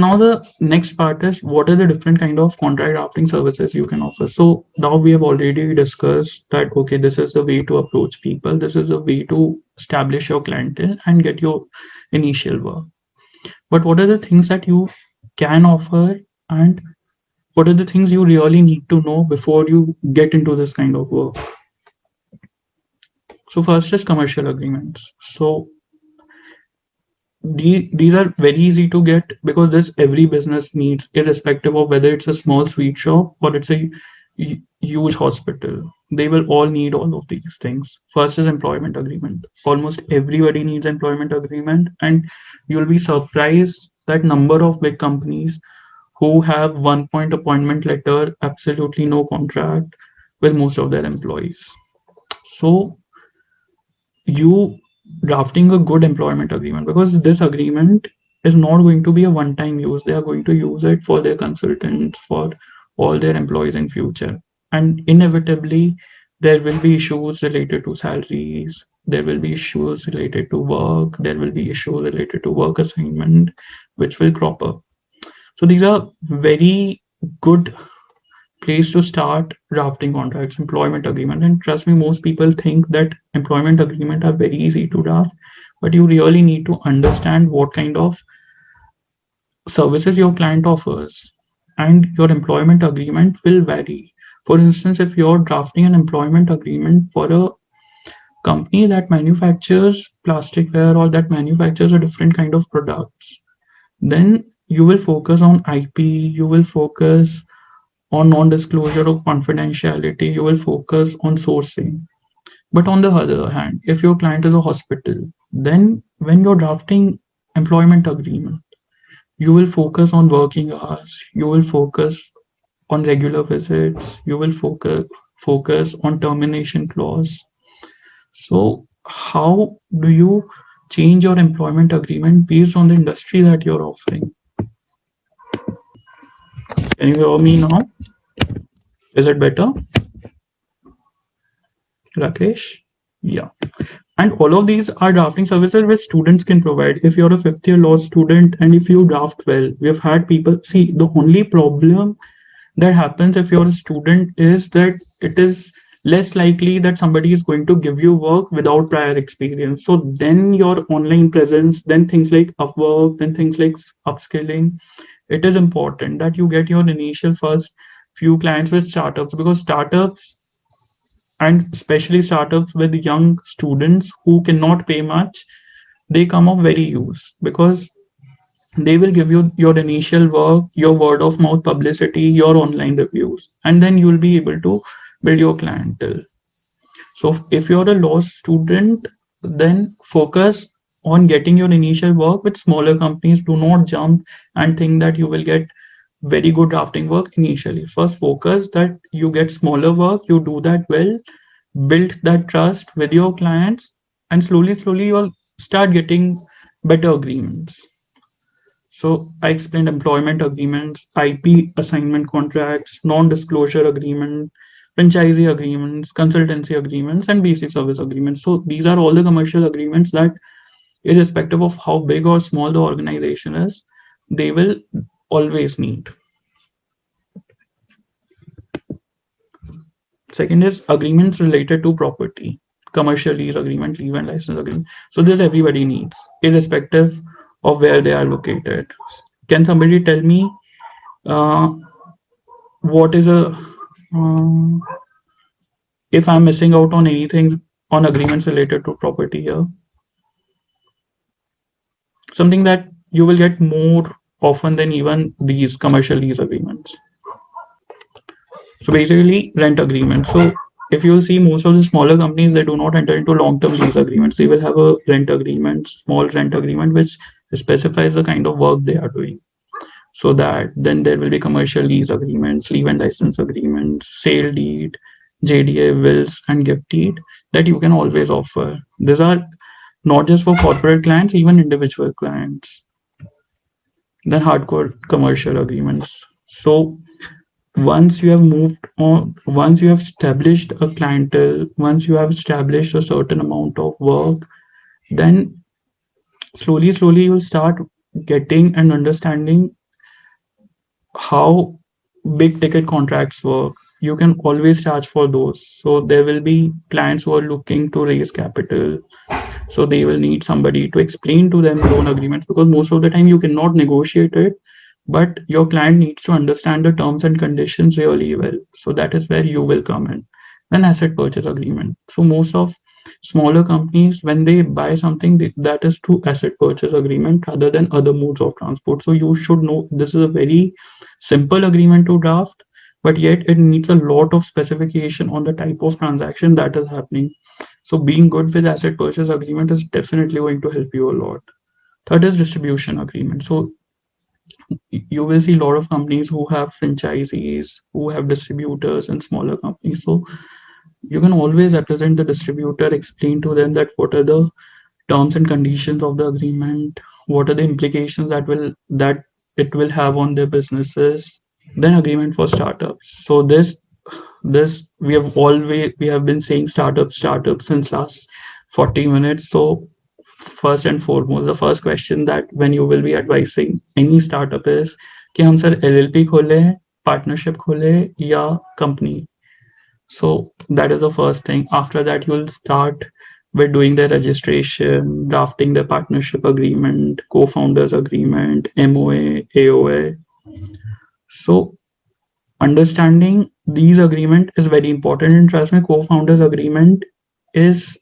now the next part is what are the different kind of contract drafting services you can offer. So now we have already discussed that, okay, this is the way to approach people. This is the way to establish your clientele and get your initial work. But what are the things that you can offer, and what are the things you really need to know before you get into this kind of work? So first is commercial agreements. So these are very easy to get because this every business needs, irrespective of whether it's a small sweet shop or it's a huge hospital. They will all need all of these things. First is employment agreement. Almost everybody needs employment agreement, and you'll be surprised that number of big companies who have 1 point appointment letter, absolutely no contract with most of their employees. So you drafting a good employment agreement, because this agreement is not going to be a one-time use. They are going to use it for their consultants, for all their employees in future. And inevitably, there will be issues related to salaries. There will be issues related to work. There will be issues related to work assignment, which will crop up. So these are very good place to start drafting contracts, employment agreement. And trust me, most people think that employment agreement are very easy to draft, but you really need to understand what kind of services your client offers, and your employment agreement will vary. For instance, if you're drafting an employment agreement for a company that manufactures plasticware or that manufactures a different kind of products, then you will focus on IP, you will focus on non-disclosure of confidentiality, you will focus on sourcing. But on the other hand, if your client is a hospital, then when you're drafting employment agreement, you will focus on working hours, you will focus on regular visits, you will focus on termination clause. So how do you change your employment agreement based on the industry that you're offering? Can you hear me now? Is it better, Rakesh? Yeah. And all of these are drafting services which students can provide. If you're a fifth year law student and if you draft well, we've had people see, the only problem that happens if you're a student is that it is less likely that somebody is going to give you work without prior experience. So then your online presence, then things like Upwork, then things like upskilling, it is important that you get your initial first few clients with startups, because startups, and especially startups with young students who cannot pay much, they come off very used because they will give you your initial work, your word of mouth publicity, your online reviews, and then you'll be able to build your clientele. So if you're a law student, then focus on getting your initial work with smaller companies. Do not jump and think that you will get very good drafting work initially. First focus that you get smaller work, you do that well, build that trust with your clients, and slowly you'll start getting better agreements. So I explained employment agreements, IP assignment contracts, non-disclosure agreement, franchisee agreements, consultancy agreements, and basic service agreements. So these are all the commercial agreements that, irrespective of how big or small the organization is, they will always need. Second is agreements related to property, commercial lease agreement, leave and license agreement. So this everybody needs, irrespective of where they are located. Can somebody tell me what is a if I'm missing out on anything on agreements related to property here? Something that you will get more often than even these commercial lease agreements. So basically rent agreements. So if you'll see, most of the smaller companies, they do not enter into long-term lease agreements. They will have a rent agreement, small rent agreement, which specifies the kind of work they are doing. So that then there will be commercial lease agreements, leave and license agreements, sale deed, JDA, wills, and gift deed that you can always offer. These are not just for corporate clients, even individual clients. Then hardcore commercial agreements. So once you have moved on, once you have established a clientele, once you have established a certain amount of work, then slowly you'll start getting and understanding how big ticket contracts work, you can always charge for those. So there will be clients who are looking to raise capital, so they will need somebody to explain to them loan agreements, because most of the time you cannot negotiate it, but your client needs to understand the terms and conditions really well. So that is where you will come in. Then asset purchase agreement. So most of smaller companies, when they buy something, that is through asset purchase agreement rather than other modes of transport. So you should know this is a very simple agreement to draft, but yet it needs a lot of specification on the type of transaction that is happening. So being good with asset purchase agreement is definitely going to help you a lot. Third is distribution agreement. So you will see a lot of companies who have franchisees, who have distributors and smaller companies. So you can always represent the distributor, explain to them that what are the terms and conditions of the agreement, what are the implications that it will have on their businesses. Then agreement for startups. So this we have been saying startups since last 40 minutes. So first and foremost, the first question that when you will be advising any startup is कि हम sir LLP खोले, partnership खोले या company. So that is the first thing. After that, you'll start with doing the registration, drafting the partnership agreement, co-founders agreement, MOA, AOA. So understanding these agreement is very important. And trust me, co-founders agreement is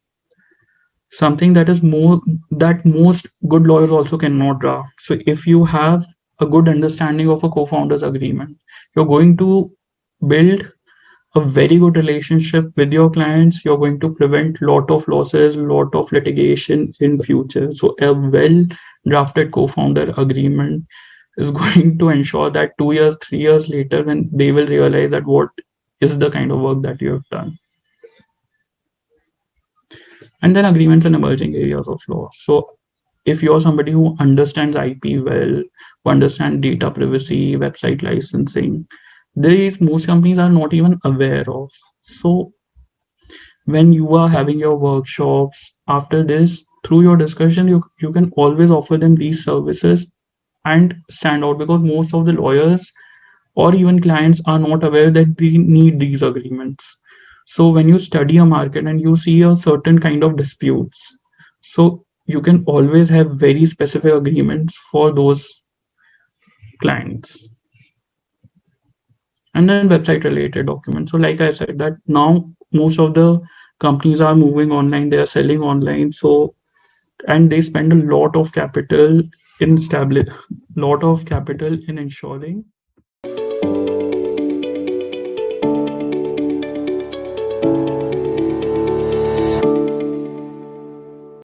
something that is more that most good lawyers also cannot draft. So if you have a good understanding of a co-founders agreement, you're going to build a very good relationship with your clients. You're going to prevent lot of losses, lot of litigation in future. So a well drafted co-founder agreement is going to ensure that 2 years, 3 years later, when they will realize that what is the kind of work that you have done. And then agreements in emerging areas of law. So if you're somebody who understands IP well, who understands data privacy, website licensing, these most companies are not even aware of. So when you are having your workshops after this, through your discussion, you can always offer them these services and stand out, because most of the lawyers or even clients are not aware that they need these agreements. So when you study a market and you see a certain kind of disputes, so you can always have very specific agreements for those clients. And then website related documents. So like I said, that now most of the companies are moving online, they are selling online. So and they spend a lot of capital in establish lot of capital in ensuring